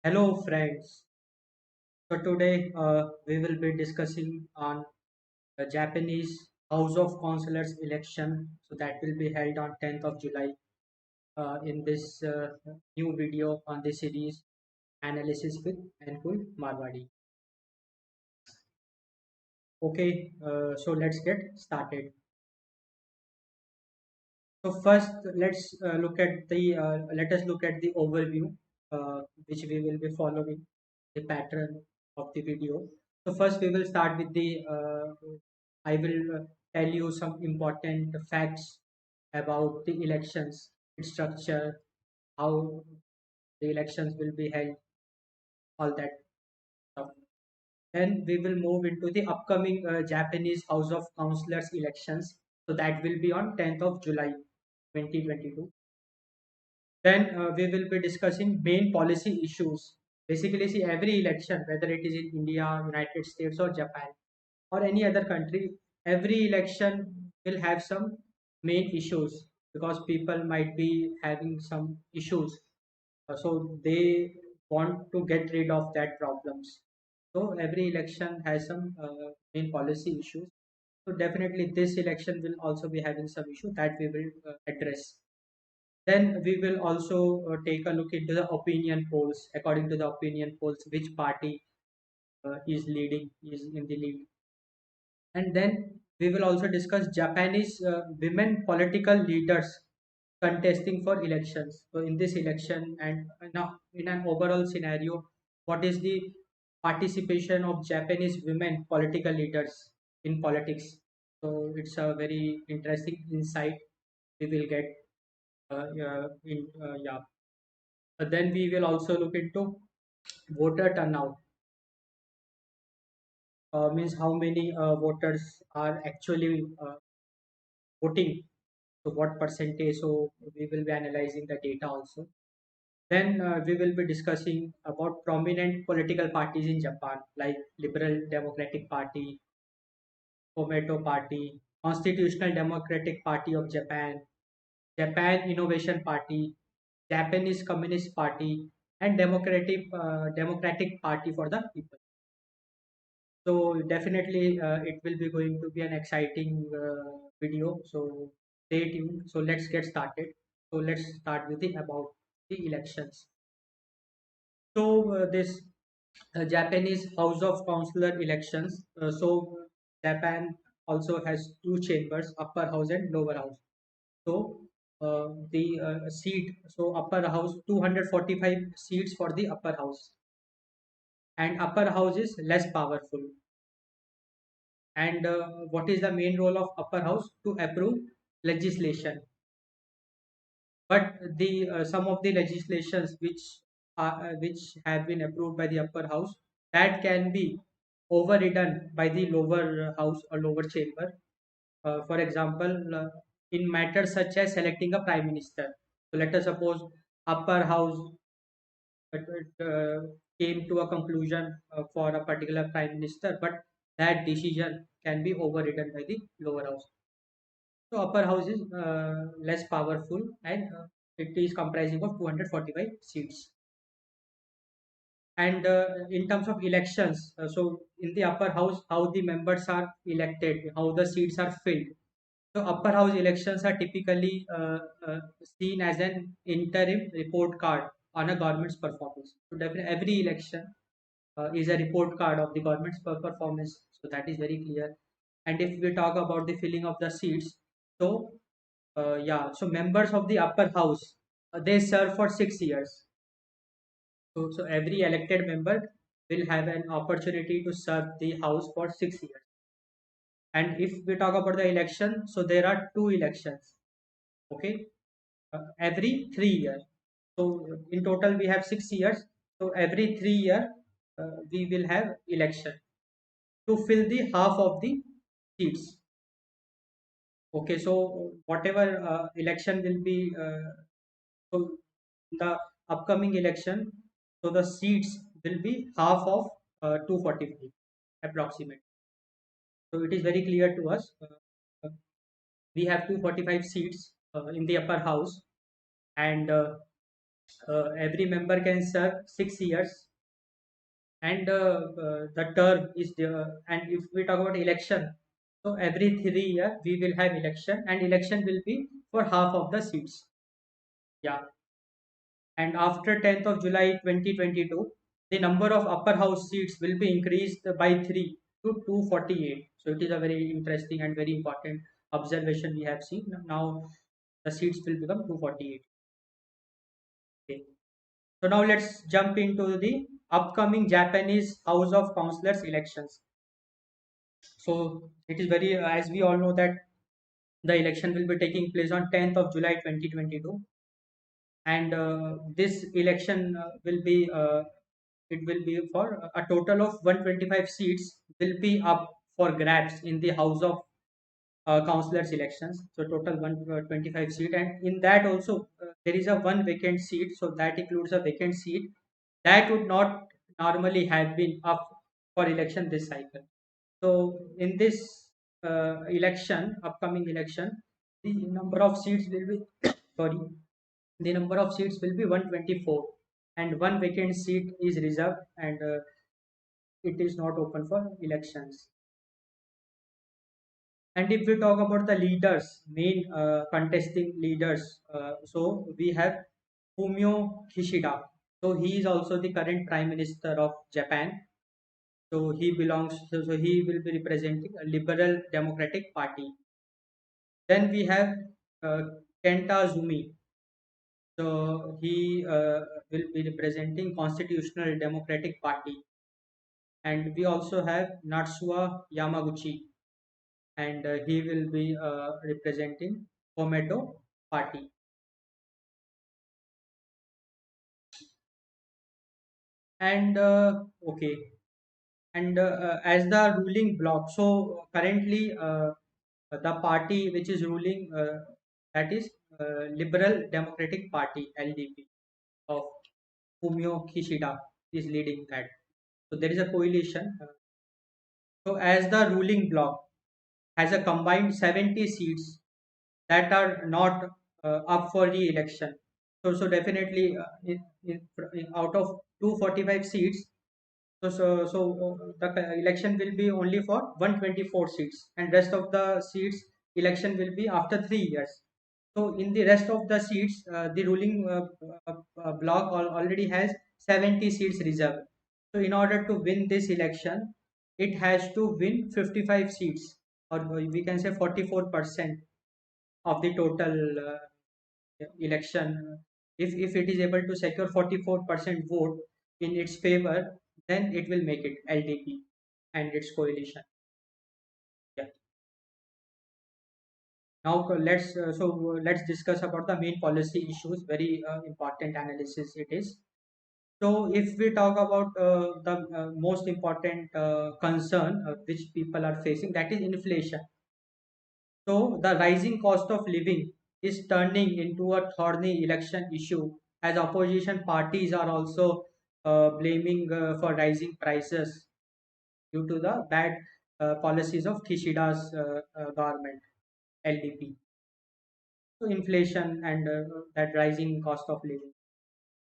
Hello friends. So today we will be discussing on the Japanese House of Councilors election. So that will be held on 10th of July in this new video on the series Analysis with Ankul Marwadi. Okay, so let's get started. So first, let us look at the overview, which we will be following the pattern of the video. So first, we will start with the. I will tell you some important facts about the elections, its structure, how the elections will be held, all that stuff. Then we will move into the upcoming Japanese House of Councilors elections. So that will be on 10th of July, 2022. Then we will be discussing main policy issues. Basically, see every election, whether it is in India, United States, or Japan, or any other country, every election will have some main issues because people might be having some issues. So they want to get rid of that problems. So every election has some main policy issues. So definitely this election will also be having some issue that we will address. Then we will also take a look into the opinion polls. According to the opinion polls, which party is in the lead. And then we will also discuss Japanese women political leaders contesting for elections. So in this election and now in an overall scenario, what is the participation of Japanese women political leaders in politics? So it's a very interesting insight we will get yeah. Then we will also look into voter turnout, means how many voters are actually voting, so what percentage. So we will be analyzing the data also. Then we will be discussing about prominent political parties in Japan like Liberal Democratic Party, KOMEITO Party, Constitutional Democratic Party of Japan, Japan Innovation Party, Japanese Communist Party, and Democratic Party for the People. So definitely it will be going to be an exciting video. So stay tuned. So let's get started. So let's start with the about the elections. So this Japanese House of Councilor elections. So Japan also has two chambers, upper house and lower house. So the seat, so upper house 245 seats for the upper house, and upper house is less powerful. And what is the main role of upper house? To approve legislation. But the some of the legislations which have been approved by the upper house, that can be overridden by the lower house or lower chamber. For example, in matters such as selecting a prime minister. So let us suppose upper house came to a conclusion for a particular prime minister, but that decision can be overridden by the lower house. So upper house is less powerful, and it is comprising of 245 seats. And in terms of elections, so in the upper house, how the members are elected, how the seats are filled. So upper house elections are typically seen as an interim report card on a government's performance. So definitely every election is a report card of the government's performance. So that is very clear. And if we talk about the filling of the seats, so so members of the upper house, they serve for 6 years. So every elected member will have an opportunity to serve the house for 6 years. And if we talk about the election, so there are two elections. Okay, every 3 years. So in total we have 6 years. So every 3 year we will have election to fill the half of the seats. Okay, so whatever election will be, so the upcoming election, so the seats will be half of 245 approximate. So it is very clear to us. We have 245 seats in the upper house, and Every member can serve 6 years, and the term is and if we talk about election, so every 3 years we will have election, and election will be for half of the seats. Yeah, and after 10th of July 2022, the number of upper house seats will be increased by 3 to 248. So it is a very interesting and very important observation we have seen. Now the seats will become 248. Okay. So now let's jump into the upcoming Japanese House of Councilors elections. So it is very, as we all know that the election will be taking place on 10th of July 2022, and this election will be it will be for a total of 125 seats will be up for grabs in the House of Councilors elections. So total 125 seat, and in that also there is a one vacant seat. So that includes a vacant seat that would not normally have been up for election this cycle. So in this upcoming election, the number of seats will be sorry, the number of seats will be 124, and one vacant seat is reserved, and it is not open for elections. And if we talk about the leaders, main contesting leaders, so we have Fumio Kishida. So he is also the current Prime Minister of Japan. So he will be representing a Liberal Democratic Party. Then we have uh, Kenta Zumi. So he will be representing Constitutional Democratic Party. And we also have Natsuo Yamaguchi, and he will be representing KOMEITO party. And okay, and as the ruling bloc, so currently the party which is ruling, that is Liberal Democratic Party (LDP) of Fumio Kishida is leading that. So there is a coalition. So as the ruling bloc has a combined 70 seats that are not up for the election. So definitely out of 245 seats, the election will be only for 124 seats, and rest of the seats election will be after 3 years. So in the rest of the seats, the ruling bloc already has 70 seats reserved. So in order to win this election, it has to win 55 seats, or we can say 44% of the total election. If it is able to secure 44% vote in its favor, then it will make it LDP and its coalition. Yeah. Now let's discuss about the main policy issues. Very important analysis it is. So if we talk about the most important concern which people are facing, that is inflation. So the rising cost of living is turning into a thorny election issue, as opposition parties are also blaming for rising prices due to the bad policies of Kishida's government, LDP. So inflation and that rising cost of living.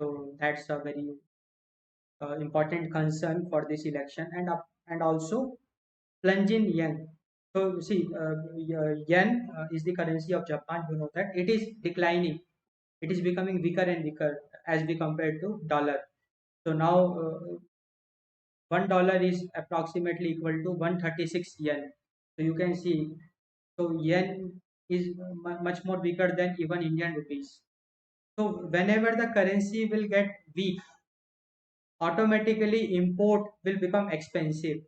So that's a very important concern for this election, and also plunge in yen. So see, yen is the currency of Japan. You know that it is declining. It is becoming weaker and weaker as we compare to dollar. So now $1 is approximately equal to 136 yen. So you can see, so yen is much more weaker than even Indian rupees. So whenever the currency will get weak, automatically import will become expensive.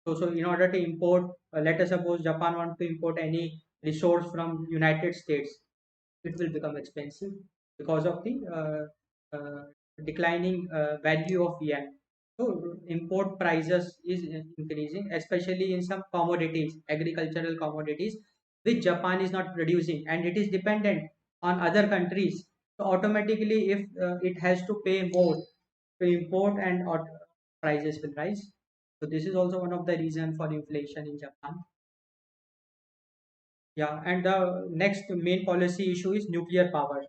So in order to import, let us suppose Japan want to import any resource from United States, it will become expensive because of the declining value of yen. So import prices is increasing, especially in some commodities, agricultural commodities, which Japan is not producing, and it is dependent on other countries. So automatically, if it has to pay more to import, and prices will rise. So this is also one of the reason for inflation in Japan. Yeah, and the next main policy issue is nuclear power.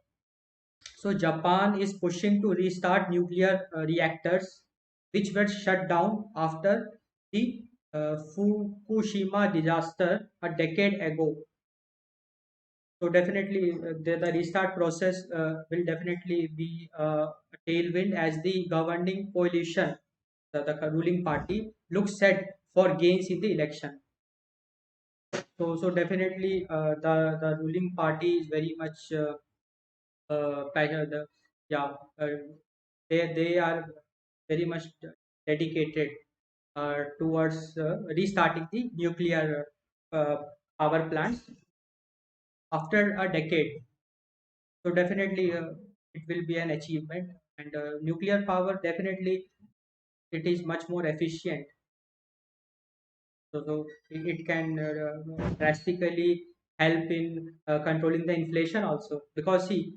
So Japan is pushing to restart nuclear reactors, which were shut down after the Fukushima disaster a decade ago. So definitely, the restart process will definitely be a tailwind as the governing coalition, the ruling party, looks set for gains in the election. So definitely, the ruling party is very much passionate. Yeah, they are very much dedicated towards restarting the nuclear uh, power plants after a decade. So definitely, it will be an achievement. And nuclear power definitely it is much more efficient. So it can drastically help in controlling the inflation also, because see,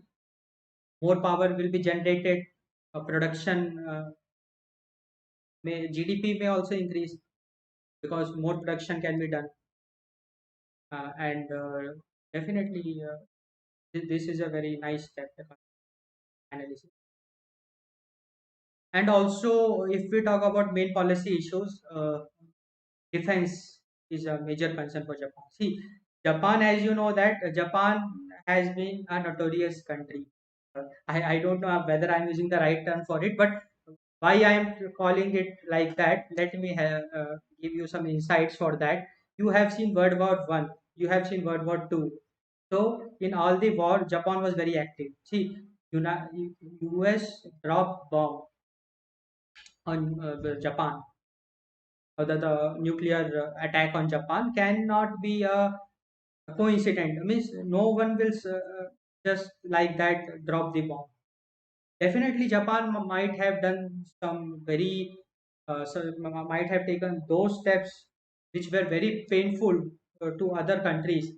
more power will be generated, production GDP may also increase because more production can be done, and definitely this is a very nice step analysis. And also, if we talk about main policy issues, defense is a major concern for Japan. See, Japan, as you know, that Japan has been a notorious country. I don't know whether I'm using the right term for it, but why I am calling it like that, let me give you some insights for that. You have seen World War One, you have seen World War Two. So in all the war, Japan was very active. See, US dropped bomb on Japan, or the nuclear attack on Japan cannot be a coincidence. Means no one will just like that drop the bomb. Definitely, Japan might have done some very, might have taken those steps which were very painful to other countries,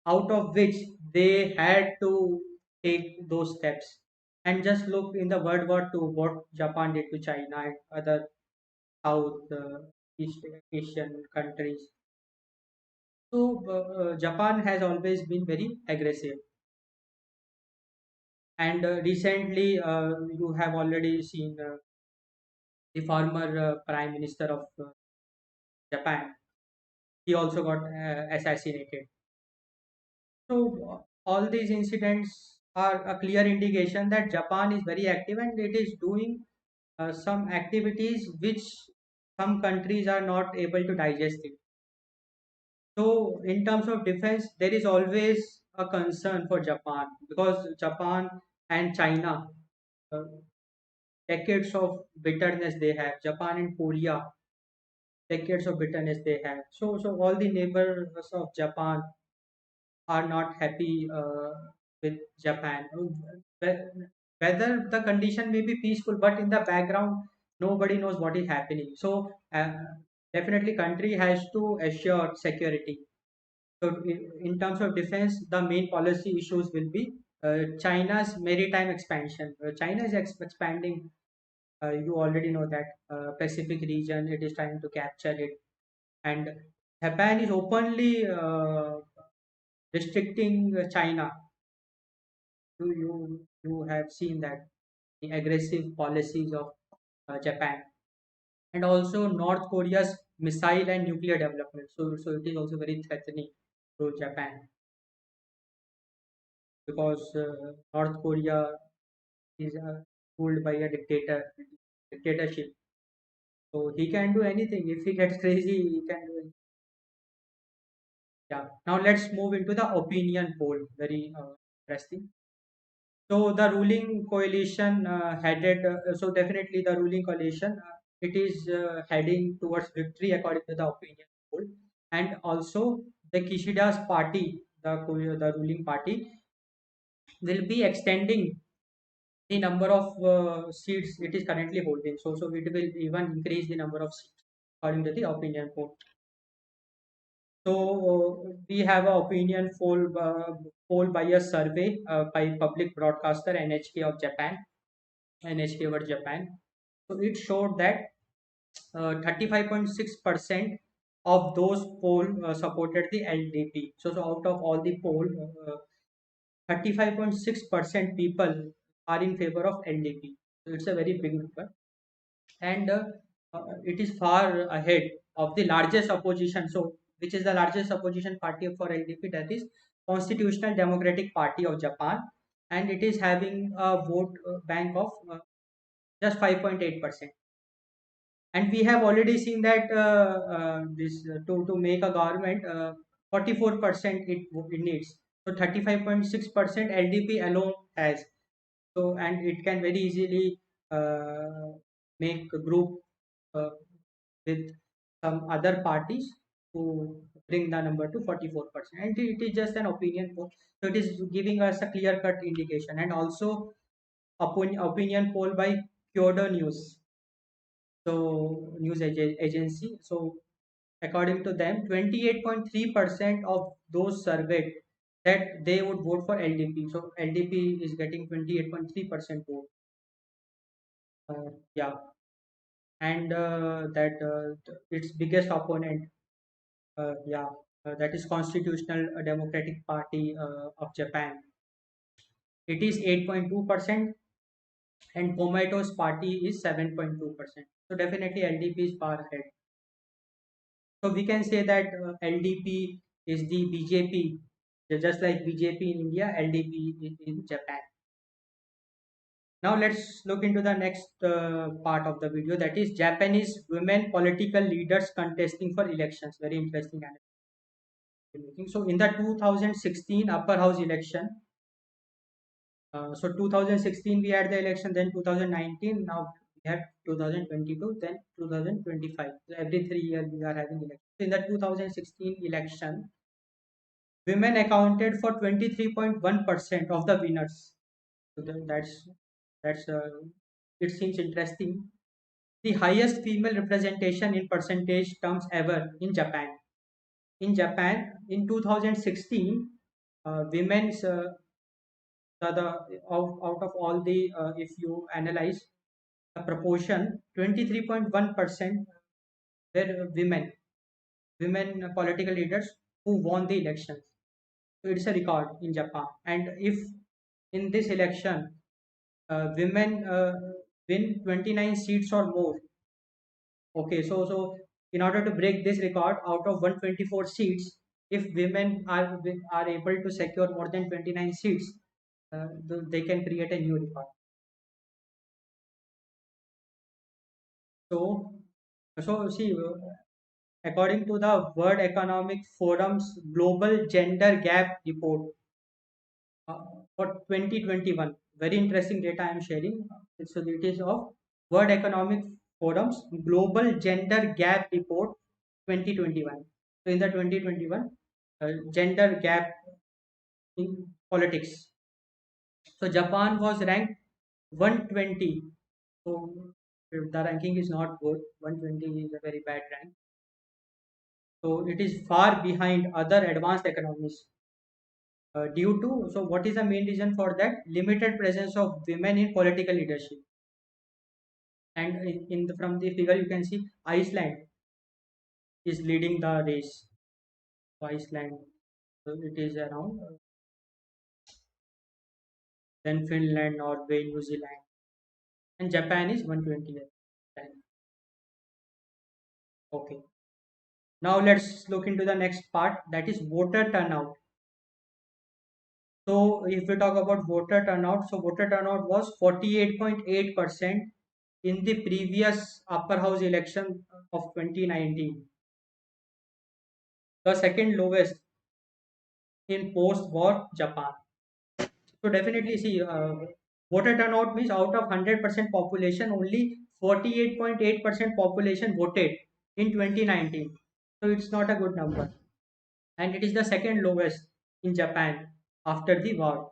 out of which they had to take those steps. And just look in the World War II, what Japan did to China and other South East Asian countries. So Japan has always been very aggressive, and recently you have already seen the former Prime Minister of Japan. He also got assassinated. So all these incidents are a clear indication that Japan is very active and it is doing some activities which some countries are not able to digest it. So, in terms of defense, there is always a concern for Japan, because Japan and China, uh, decades of bitterness they have. Japan and Korea, decades of bitterness they have. So all the neighbors of Japan are not happy with Japan. Whether the condition may be peaceful, but in the background, nobody knows what is happening. So definitely, country has to assure security. So, in terms of defense, the main policy issues will be China's maritime expansion. China is expanding. You already know that Pacific region. It is trying to capture it, and Japan is openly restricting China. You have seen that the aggressive policies of Japan, and also North Korea's missile and nuclear development. So it is also very threatening to Japan, because North Korea is ruled by a dictatorship. So he can do anything. If he gets crazy, he can do it. Yeah. Now let's move into the opinion poll. Very interesting. So the ruling coalition so definitely the ruling coalition, it is heading towards victory according to the opinion poll. And also the Kishida's party, the ruling party, will be extending the number of seats it is currently holding. So it will even increase the number of seats according to the opinion poll. So we have an opinion poll by a survey by public broadcaster NHK of Japan, NHK over Japan. So it showed that 35.6% of those poll supported the LDP. So out of all the poll, 35.6% people are in favor of LDP. So it's a very big number, and it is far ahead of the largest opposition. So, which is the largest opposition party for LDP? That is Constitutional Democratic Party of Japan, and it is having a vote bank of just 5.8%. And we have already seen that this to make a government, 44% it needs. So 35.6% LDP alone has. So, and it can very easily make a group uh, with some other parties to bring the number to 44%. And it is just an opinion poll. So it is giving us a clear cut indication. And also opinion poll by Kyodo News, so news agency. So according to them, 28.3% of those surveyed that they would vote for LDP. So LDP is getting 28.3% vote. Yeah, and that its biggest opponent, yeah, that is Constitutional Democratic Party of Japan. It is 8.2%, and KOMEITO's party is 7.2%. So definitely LDP is far ahead. So we can say that LDP is the BJP, just like BJP in India, LDP in Japan. Now let's look into the next part of the video, that is Japanese women political leaders contesting for elections. Very interesting analysis. So in the 2016 upper house election, so 2016 we had the election, then 2019, now we have 2022, then 2025. So every 3 years we are having elections. So in the 2016 election, women accounted for 23.1% of the winners. So that's it seems interesting. The highest female representation in percentage terms ever in Japan. In Japan, in 2016, women's out of all the if you analyze the proportion, 23.1% were women political leaders who won the elections. So it's a record in Japan. And if in this election women win 29 seats or more, okay, so in order to break this record, out of 124 seats, if women are able to secure more than 29 seats, they can create a new record. So, so see, according to the World Economic Forum's Global Gender Gap Report uh, for 2021, very interesting data I am sharing. So it is of World Economic Forum's Global Gender Gap Report 2021. So in the 2021 gender gap in politics. So Japan was ranked 120. So the ranking is not good. 120 is a very bad rank. So it is far behind other advanced economies. Due to, so what is the main reason for that? Limited presence of women in political leadership. And from the figure you can see Iceland is leading the race. So Iceland, so it is around, then Finland, Norway, New Zealand, and Japan is 120. Okay. Now let's look into the next part, that is voter turnout. So if we talk about voter turnout, so voter turnout was 48.8% in the previous upper house election of 2019. The second lowest in post-war Japan. So definitely see, voter turnout means out of 100% population, only 48.8% population voted in 2019. So it's not a good number. And it is the second lowest in Japan after the war.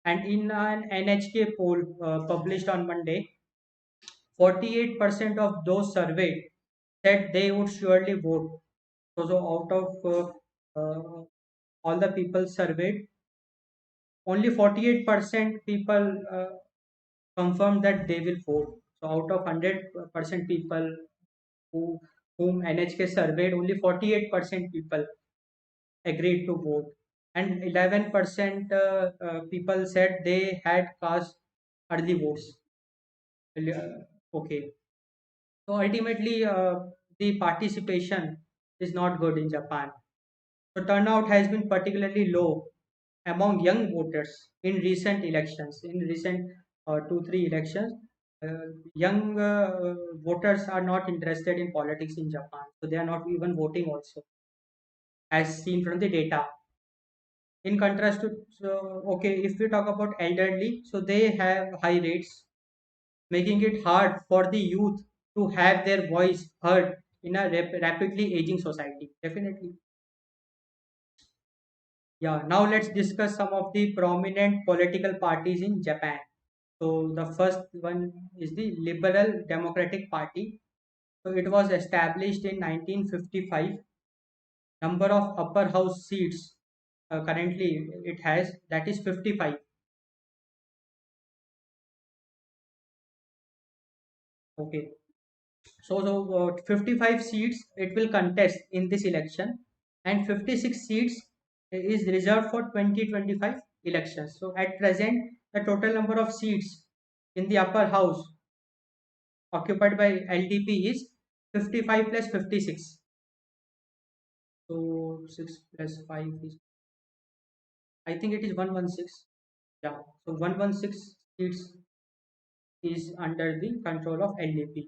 And in an NHK poll published on Monday, 48% of those surveyed said they would surely vote. So out of all the people surveyed, only 48% people confirmed that they will vote. So out of 100% people who whom NHK surveyed, only 48% people agreed to vote. and 11% people said they had cast early votes. Okay, so ultimately, the participation is not good in Japan. So turnout has been particularly low among young voters in recent elections. In recent 2-3 elections, young voters are not interested in politics in Japan, so they are not even voting also, as seen from the data. In contrast to, so okay, if we talk about elderly, so they have high rates, making it hard for the youth to have their voice heard in a rapidly aging society. Definitely. Yeah, now let's discuss some of the prominent political parties in Japan. So the first one is the Liberal Democratic Party. So it was established in 1955. Number of upper house seats currently it has, that is 55. Okay. So 55 seats it will contest in this election, and 56 seats is reserved for 2025 elections. So at present, the total number of seats in the upper house occupied by LDP is 55 plus 56. So 6 plus 5 is, I think it is 116. Yeah. So 116 seats is under the control of LDP.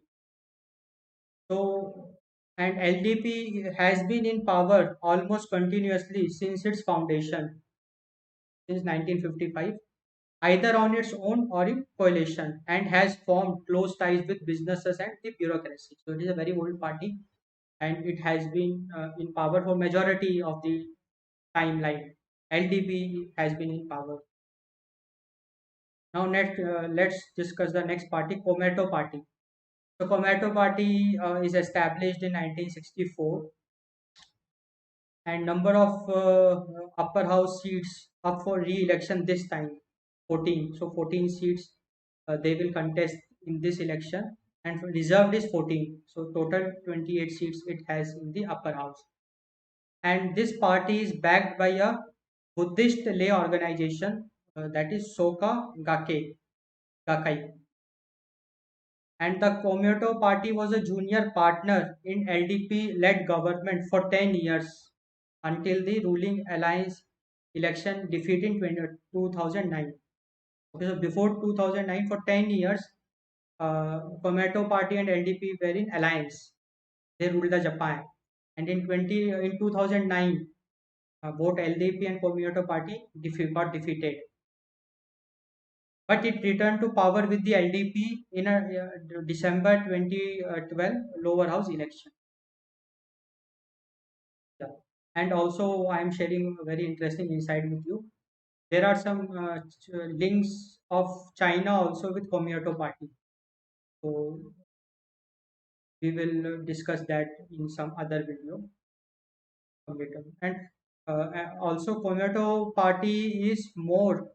So, and LDP has been in power almost continuously since its foundation, since 1955, either on its own or in coalition, and has formed close ties with businesses and the bureaucracy. So, it is a very old party, and it has been in power for majority of the timeline. LDP has been in power. Now, next, let's discuss the next party, KOMEITO party. The KOMEITO party is established in 1964, and number of upper house seats up for re-election this time 14. So 14 seats they will contest in this election, and reserved is 14. So total 28 seats it has in the upper house. And this party is backed by a Buddhist lay organization, that is Soka Gakkai. And the Komeito party was a junior partner in LDP-led government for 10 years until the ruling alliance election defeat in 2009. Okay, so before 2009, for 10 years, Komeito party and LDP were in alliance. They ruled the Japan. And in 2009, both LDP and Komeito party got defeated. But it returned to power with the LDP in a December 2012 lower house election. Yeah. And also, I am sharing a very interesting insight with you. There are some links of China also with Communist Party. So we will discuss that in some other video later. And also, Communist Party is more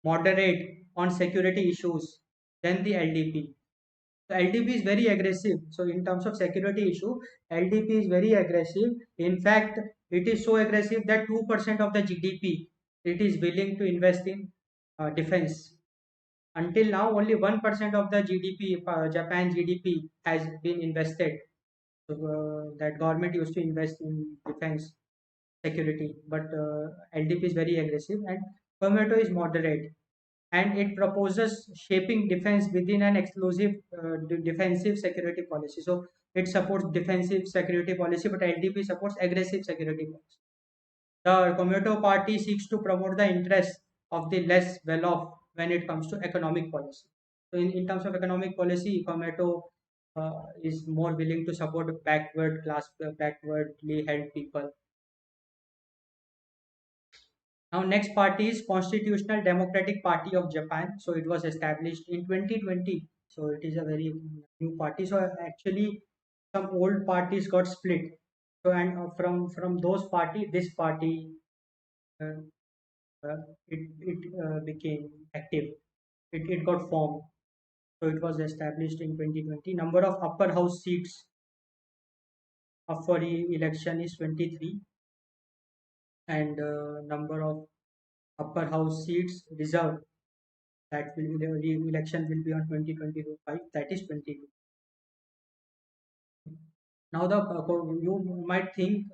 moderate on security issues than the LDP. So LDP is very aggressive. So in terms of security issue, LDP is very aggressive. In fact, it is so aggressive that 2% of the GDP it is willing to invest in defense. Until now, only 1% of the GDP, Japan GDP, has been invested. So, that government used to invest in defense security, but LDP is very aggressive, and Tomato is moderate, and it proposes shaping defense within an exclusive defensive security policy. So it supports defensive security policy, but LDP supports aggressive security policy. The Komeito party seeks to promote the interests of the less well-off when it comes to economic policy. So in terms of economic policy, Komeito is more willing to support backwardly held people. Now, next party is Constitutional Democratic Party of Japan. So it was established in 2020. So it is a very new party. So actually, some old parties got split. So and from those party, this party uh, it became active. It got formed. So it was established in 2020. Number of upper house seats up for election is 23. and number of upper house seats reserved, that will be the election will be on 2025, that is 22. Now you might think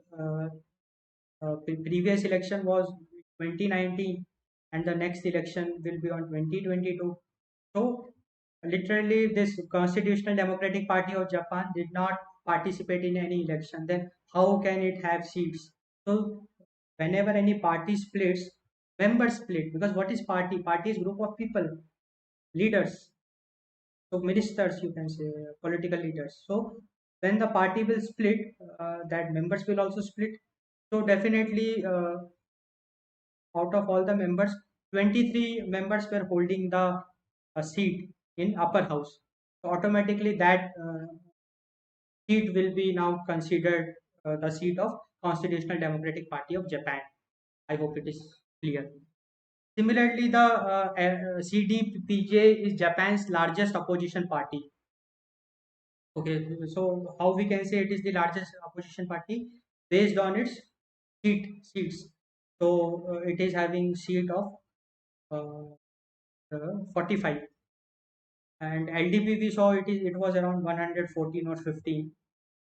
previous election was 2019 and the next election will be on 2022. So literally this Constitutional Democratic Party of Japan did not participate in any election. Then how can it have seats? So whenever any party splits, members split, because what is party? Party is group of people, leaders. So ministers, you can say, political leaders. So when the party will split, that members will also split. So definitely, out of all the members, 23 members were holding the seat in upper house. So automatically that seat will be now considered the seat of Constitutional Democratic Party of Japan. I hope it is clear. Similarly, the CDPJ is Japan's largest opposition party. Okay, so how we can say it is the largest opposition party based on its seats. So it is having seat of uh, 45, and LDP we saw it was around 114 or 15,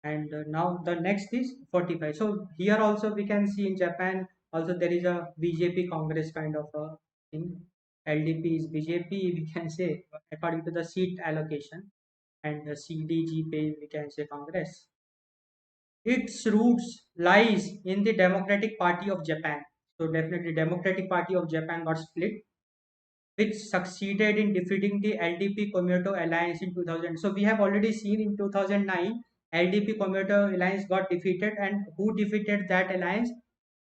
and now the next is 45. So here also we can see in Japan also there is a BJP Congress kind of a thing. LDP is BJP, we can say, according to the seat allocation, and the CDGP we can say Congress. Its roots lies in the Democratic Party of Japan. So definitely Democratic Party of Japan got split, which succeeded in defeating the LDP KOMEITO alliance in 2000. So we have already seen in 2009 LDP KOMEITO alliance got defeated, and who defeated that alliance?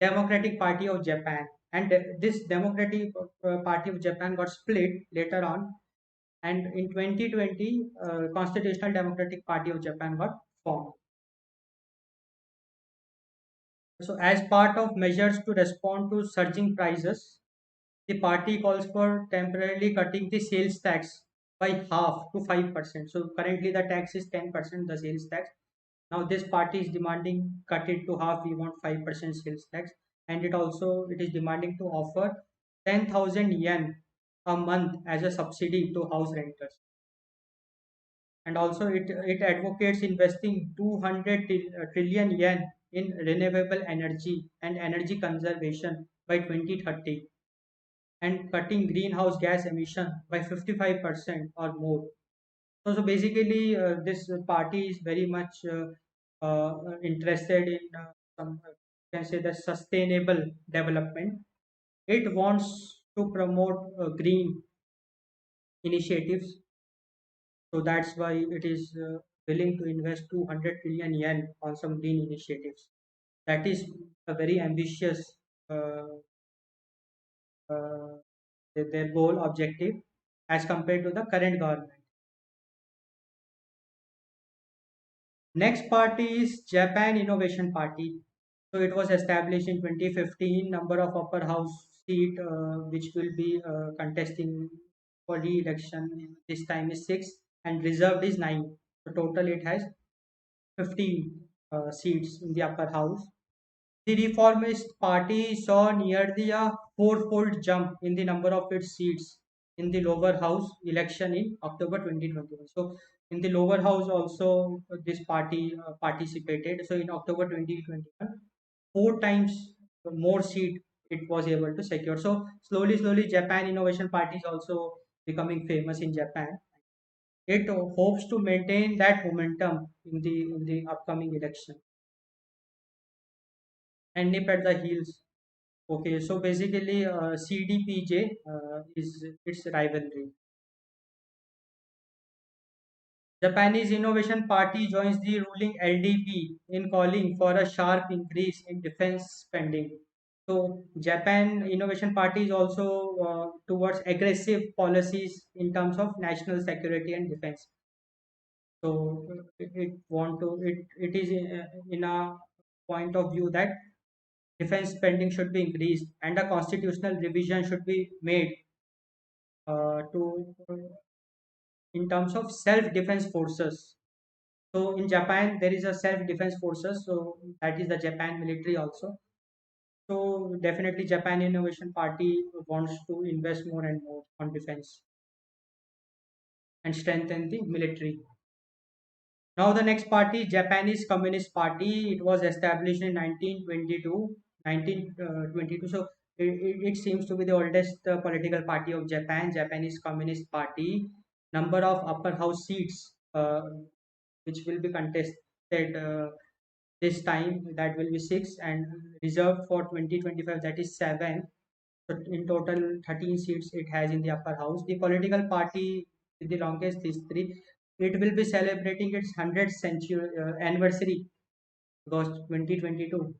Democratic Party of Japan. And this Democratic Party of Japan got split later on, and in 2020 Constitutional Democratic Party of Japan got formed. So as part of measures to respond to surging prices, the party calls for temporarily cutting the sales tax by half to 5%. So currently the tax is 10%, the sales tax. Now this party is demanding cut it to half. We want 5% sales tax, and it is demanding to offer 10,000 yen a month as a subsidy to house renters. And also it advocates investing 200 trillion yen in renewable energy and energy conservation by 2030, and cutting greenhouse gas emission by 55% or more. So basically, this party is very much interested in some, you can say, the sustainable development. It wants to promote green initiatives, so that's why it is willing to invest 200 trillion yen on some green initiatives. That is a very ambitious uh, uh, their goal objective as compared to the current government. Next party is Japan Innovation Party. So it was established in 2015. Number of upper house seat which will be contesting for re-election this time is 6, and reserved is 9. So total it has 15 seats in the upper house. The Reformist Party saw nearly a fourfold jump in the number of its seats in the lower house election in October 2021. So, in the lower house also this party participated. So, in October 2021, 4 times more seat it was able to secure. So, slowly, Japan Innovation Party is also becoming famous in Japan. It hopes to maintain that momentum in the upcoming election and nip at the heels. Okay, so basically, CDPJ is its rivalry. Japanese Innovation Party joins the ruling LDP in calling for a sharp increase in defense spending. So, Japan Innovation Party is also towards aggressive policies in terms of national security and defense. So, it is in a point of view that defense spending should be increased and a constitutional revision should be made to in terms of self-defense forces. So in Japan, there is a self-defense forces. So that is the Japan military also. So definitely Japan Innovation Party wants to invest more and more on defense and strengthen the military. Now the next party, Japanese Communist Party, it was established in 1922. 1922. So it seems to be the oldest political party of Japan, Japanese Communist Party. Number of upper house seats which will be contested this time, that will be six, and reserved for 2025, that is seven. So in total 13 seats it has in the upper house. The political party with the longest history, it will be celebrating its 100th century anniversary, August 2022.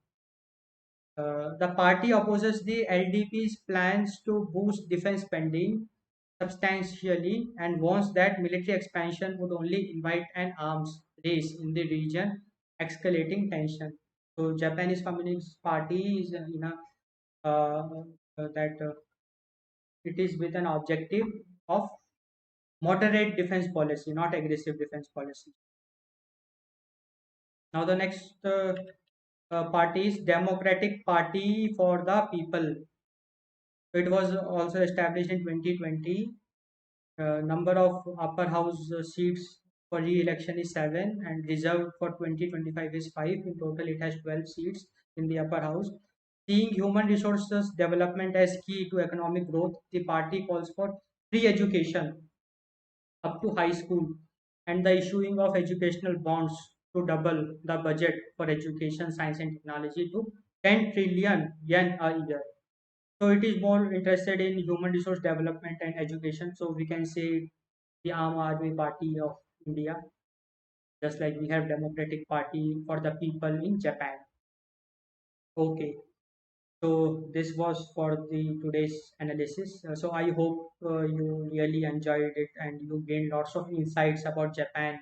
The party opposes the LDP's plans to boost defense spending substantially and warns that military expansion would only invite an arms race in the region, escalating tension. So, Japanese Communist Party is that it is with an objective of moderate defense policy, not aggressive defense policy. Now, the next party is Democratic Party for the People. It was also established in 2020. Number of upper house seats for re-election is 7 and reserved for 2025 is 5. In total, it has 12 seats in the upper house. Seeing human resources development as key to economic growth, the party calls for free education up to high school and the issuing of educational bonds to double the budget for education, science and technology to 10 trillion yen a year. So it is more interested in human resource development and education. So we can say the Aam Aadmi Party of India, just like we have Democratic Party for the People in Japan. Okay, so this was for the today's analysis. So I hope you really enjoyed it and you gained lots of insights about Japan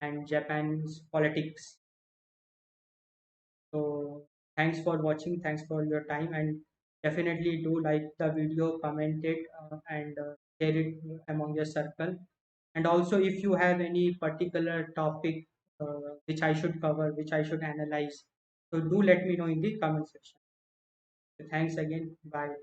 and Japan's politics. So thanks for watching. Thanks for your time, and definitely do like the video, comment it, and share it among your circle. And also, if you have any particular topic which I should cover, which I should analyze, so do let me know in the comment section. So thanks again. Bye.